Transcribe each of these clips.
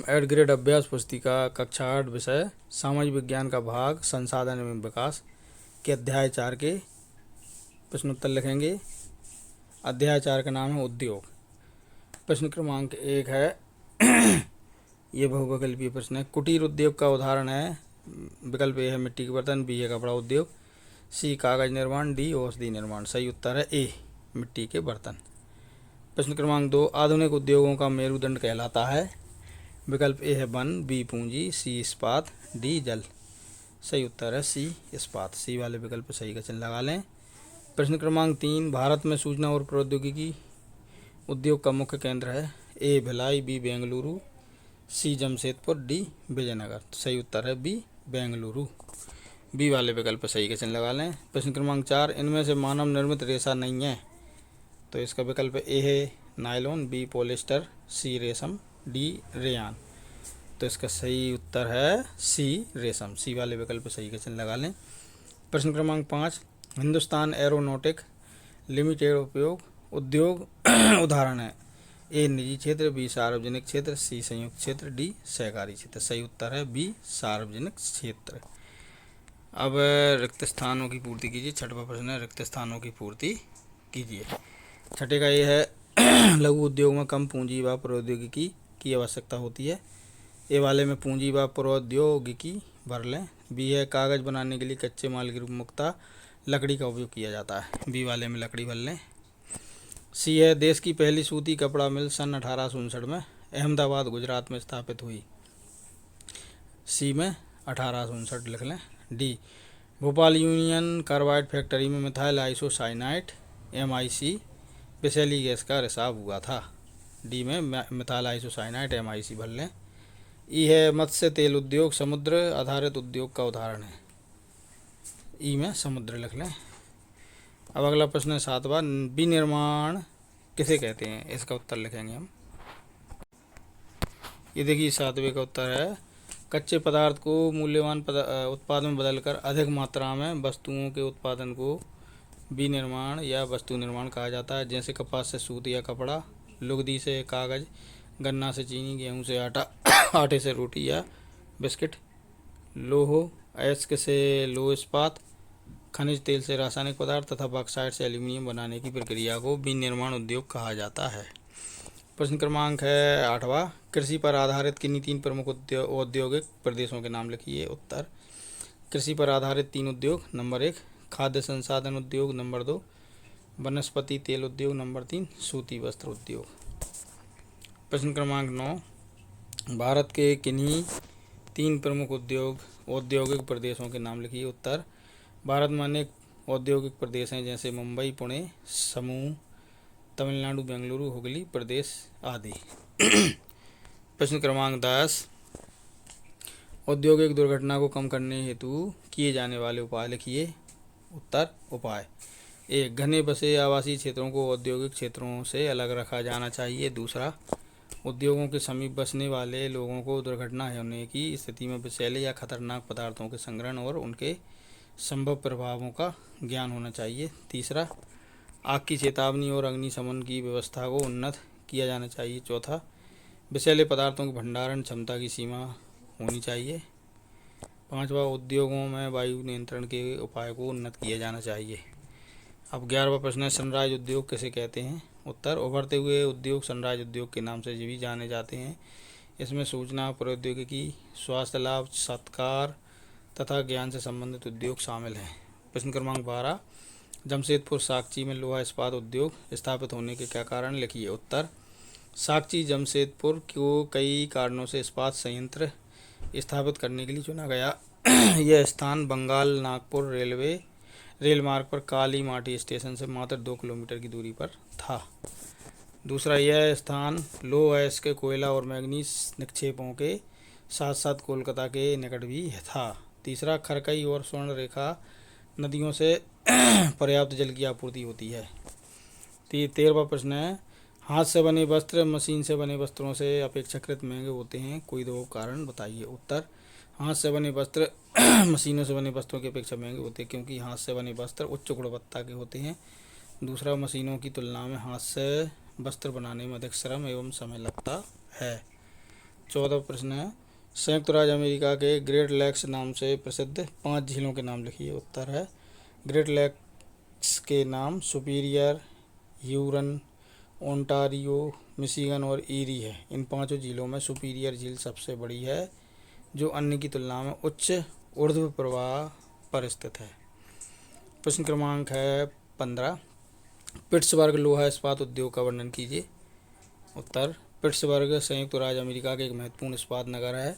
Add grade अभ्यास पुस्तिका कक्षा 8 विषय सामाजिक विज्ञान का भाग संसाधन एवं विकास के अध्याय 4 के प्रश्न उत्तर लिखेंगे। अध्याय 4 का नाम है उद्योग। प्रश्न क्रमांक 1 है ये बहुविकल्पीय प्रश्न है। कुटीर उद्योग का उदाहरण है। विकल्प ए है मिट्टी के बर्तन, बी है कपड़ा उद्योग, सी कागज निर्माण, डी औषधि निर्माण। सही उत्तर है ए मिट्टी के बर्तन। प्रश्न क्रमांक 2 आधुनिक उद्योगों का मेरुदंड कहलाता है। विकल्प ए है वन, बी पूंजी, सी इस्पात, डी जल। सही उत्तर है सी इस्पात। सी वाले विकल्प पर सही का चिन्ह लगा लें। प्रश्न क्रमांक 3 भारत में सूचना और प्रौद्योगिकी उद्योग का मुख्य केंद्र है। ए भिलाई, बी बेंगलुरु, सी जमशेदपुर, डी विजयनगर। सही उत्तर है बी बेंगलुरु। बी वाले विकल्प पर सही का चिन्ह लगा लें। प्रश्न क्रमांक 4 इनमें से मानव निर्मित रेशा नहीं है। तो इसका विकल्प ए है नायलॉन, बी पॉलिस्टर, सी रेशम, डी रेयान। तो इसका सही उत्तर है सी रेशम। सी वाले विकल्प पर सही का चिन्ह लगा लें। प्रश्न क्रमांक 5 हिंदुस्तान एरोनॉटिक लिमिटेड उद्योग उदाहरण है। ए निजी क्षेत्र, बी सार्वजनिक क्षेत्र, सी संयुक्त क्षेत्र, डी सहकारी क्षेत्र। सही उत्तर है बी सार्वजनिक क्षेत्र। अब रिक्त स्थानों की पूर्ति कीजिए। छठवां प्रश्न है रिक्त स्थानों की पूर्ति कीजिए। छठे का ये है लघु उद्योग में कम पूंजी व प्रौद्योगिकी की आवश्यकता होती है। ए वाले में पूंजी व प्रौद्योगिकी भर लें। बी है कागज बनाने के लिए कच्चे माल की मुख्यतः लकड़ी का उपयोग किया जाता है। बी वाले में लकड़ी भर लें। सी है देश की पहली सूती कपड़ा मिल सन 1859 में अहमदाबाद गुजरात में स्थापित हुई। सी में 1859 लिख लें। D Bhopal union carbide factory में मिथाइल आइसोसाइनाइट MIC विषैली गैस का रिसाव हुआ था। डी में मिथाइल आइसोसाइनाइट MIC भर लें। ई है मत्स्य तेल उद्योग समुद्र आधारित उद्योग का उदाहरण है। ई में समुद्र लिख लें। अब अगला प्रश्न है 7वां विनिर्माण किसे कहते हैं। इसका उत्तर लिखेंगे हम। ये देखिए 7वें का उत्तर है कच्चे पदार्थ को मूल्यवान उत्पाद में बदलकर अधिक मात्रा में वस्तुओं के उत्पादन को विनिर्माण या वस्तु निर्माण कहा जाता है। जैसे कपास से सूत या कपड़ा, लुगदी से कागज, गन्ना से चीनी, गेहूं से आटा, आटे से रोटी या बिस्किट, लोह अयस्क से लोह इस्पात, खनिज तेल से रासायनिक पदार्थ तथा बॉक्साइट से एल्यूमिनियम बनाने की प्रक्रिया को विनिर्माण उद्योग कहा जाता है। प्रश्न क्रमांक है 8वां कृषि पर आधारित किन्हीं 3 प्रमुख औद्योगिक प्रदेशों के नाम लिखिए। उत्तर कृषि पर आधारित 3 उद्योग। नंबर 1 खाद्य संसाधन उद्योग, नंबर 2 वनस्पति तेल उद्योग, नंबर 3 सूती वस्त्र उद्योग। प्रश्न क्रमांक 9 भारत के किन्हीं 3 प्रमुख औद्योगिक प्रदेशों के नाम लिखिए। उत्तर भारत में अनेक औद्योगिक प्रदेश हैं जैसे मुंबई, पुणे, समूह, तमिलनाडु, बेंगलुरु, हुगली प्रदेश आदि। प्रश्न क्रमांक 10 औद्योगिक दुर्घटना को कम करने हेतु किए जाने वाले उपाय लिखिए। उत्तर उपाय 1 घने बसे आवासीय क्षेत्रों को औद्योगिक क्षेत्रों से अलग रखा जाना चाहिए। दूसरा उद्योगों के समीप बसने वाले लोगों को दुर्घटना होने की स्थिति में विषैले या खतरनाक पदार्थों के संग्रहण और उनके संभव प्रभावों का ज्ञान होना चाहिए। तीसरा आग की चेतावनी और अग्निशमन की व्यवस्था को उन्नत किया जाना चाहिए। चौथा विषैले पदार्थों की भंडारण क्षमता की सीमा होनी चाहिए। 5वां उद्योगों में वायु नियंत्रण के उपाय को उन्नत किया जाना चाहिए। अब 11वां प्रश्न है सनराइज उद्योग किसे कहते हैं। उत्तर उभरते हुए उद्योग सनराइज उद्योग के नाम से भी जाने जाते हैं। इसमें सूचना प्रौद्योगिकी, स्वास्थ्य लाभ, सत्कार तथा ज्ञान से संबंधित उद्योग शामिल हैं। प्रश्न क्रमांक 12 जमशेदपुर साकची में लोहा इस्पात उद्योग स्थापित होने के क्या कारण लिखिए। उत्तर साकची जमशेदपुर को कई कारणों से इस्पात संयंत्र स्थापित करने के लिए चुना गया। यह स्थान बंगाल नागपुर रेल मार्ग पर काली माटी स्टेशन से मात्र 2 किलोमीटर की दूरी पर था। दूसरा यह स्थान लोह अयस्क कोयला और मैग्नीज निक्षेपों के साथ साथ कोलकाता के निकट भी था। तीसरा खरकई और स्वर्ण रेखा नदियों से पर्याप्त जल की आपूर्ति होती है। 13वां प्रश्न है हाथ से बने वस्त्र मशीन से बने वस्त्रों से अपेक्षाकृत महंगे होते हैं। कोई 2 कारण बताइए। उत्तर हाथ से बने वस्त्र मशीनों से बने वस्त्रों की अपेक्षा महंगे होते हैं क्योंकि हाथ से बने वस्त्र उच्च गुणवत्ता के होते हैं। दूसरा मशीनों की तुलना में हाथ से वस्त्र बनाने में अधिक श्रम एवं समय लगता है। 14 प्रश्न है, संयुक्त राज्य अमेरिका के ग्रेट लेक्स नाम से प्रसिद्ध 5 झीलों के नाम लिखिए। उत्तर है ग्रेट लेक्स के नाम सुपीरियर, ह्यूरन, ओंटारियो, मिशिगन और ईरी है। इन 5 झीलों में सुपीरियर झील सबसे बड़ी है, जो अन्य की तुलना में उच्च ऊर्ध्व प्रवाह पर स्थित है। प्रश्न क्रमांक है 15, पिट्सबर्ग लोहा इस्पात उद्योग का वर्णन कीजिए। उत्तर, पिट्सबर्ग संयुक्त राज्य अमेरिका का एक महत्वपूर्ण इस्पात नगर है।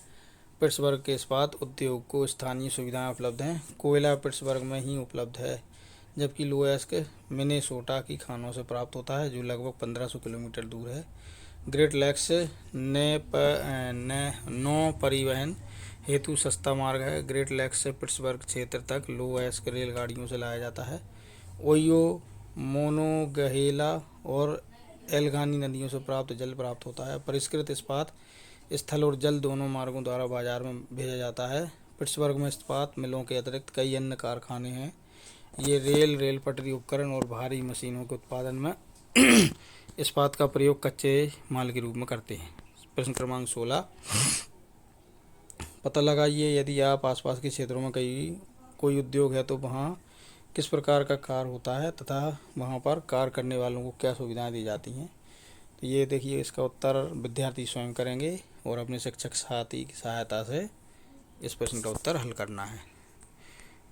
पिट्सबर्ग के इस्पात उद्योग को स्थानीय सुविधाएं उपलब्ध हैं। कोयला पिट्सबर्ग में ही उपलब्ध है, जबकि लोएस्क मिनेसोटा की खानों से प्राप्त होता है, जो लगभग 1500 किलोमीटर दूर है। ग्रेट लेक्स नौ परिवहन हेतु सस्ता मार्ग है। ग्रेट लेक्स से पिट्सबर्ग क्षेत्र तक लोएस्क रेलगाड़ियों से लाया जाता है। ओहियो, मोनोगहेला और एल्गानी नदियों से प्राप्त जल प्राप्त होता है। परिष्कृत इस्पात स्थल और जल दोनों मार्गों द्वारा बाजार में भेजा जाता है। पिट्सबर्ग में इस्पात मिलों के अतिरिक्त कई अन्य कारखाने हैं। ये रेल पटरी उपकरण और भारी मशीनों के उत्पादन में इस्पात का प्रयोग कच्चे माल के रूप में करते हैं। प्रश्न क्रमांक 16, पता लगाइए यदि आप आसपास के क्षेत्रों में कोई उद्योग है तो वहाँ किस प्रकार का कार्य होता है तथा वहाँ पर कार्य करने वालों को क्या सुविधाएं दी जाती हैं। तो ये देखिए, इसका उत्तर विद्यार्थी स्वयं करेंगे और अपने शिक्षक साथी की सहायता से इस प्रश्न का उत्तर हल करना है।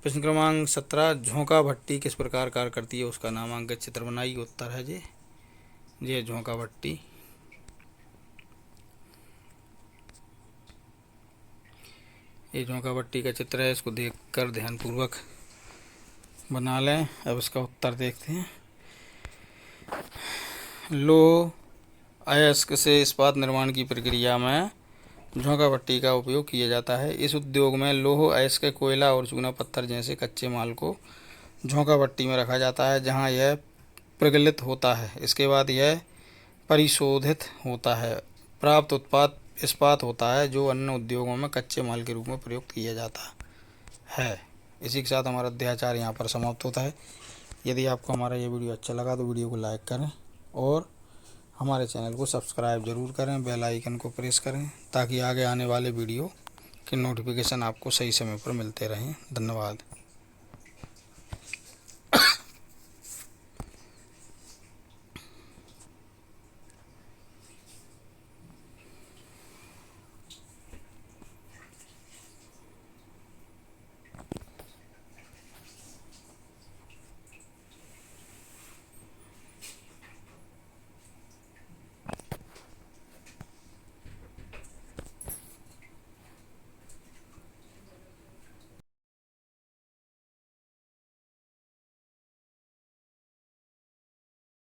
प्रश्न क्रमांक 17, झोंका भट्टी किस प्रकार कार्य करती है, उसका नामांकित चित्र बनाइए। उत्तर है ये झोंका भट्टी। ये झोंका भट्टी का चित्र है, इसको देखकर ध्यानपूर्वक बना लें। अब इसका उत्तर देखते हैं। लोह अयस्क से इस्पात निर्माण की प्रक्रिया में झोंका भट्टी का उपयोग किया जाता है। इस उद्योग में लौह अयस्क, कोयला और चूना पत्थर जैसे कच्चे माल को झोंका भट्टी में रखा जाता है, जहां यह प्रगलित होता है। इसके बाद यह परिशोधित होता है। प्राप्त उत्पाद इस्पात होता है, जो अन्य उद्योगों में कच्चे माल के रूप में प्रयुक्त किया जाता है। इसी के साथ हमारा अध्याय 4 यहाँ पर समाप्त होता है। यदि आपको हमारा ये वीडियो अच्छा लगा तो वीडियो को लाइक करें और हमारे चैनल को सब्सक्राइब जरूर करें, बेल आइकन को प्रेस करें, ताकि आगे आने वाले वीडियो के नोटिफिकेशन आपको सही समय पर मिलते रहें। धन्यवाद।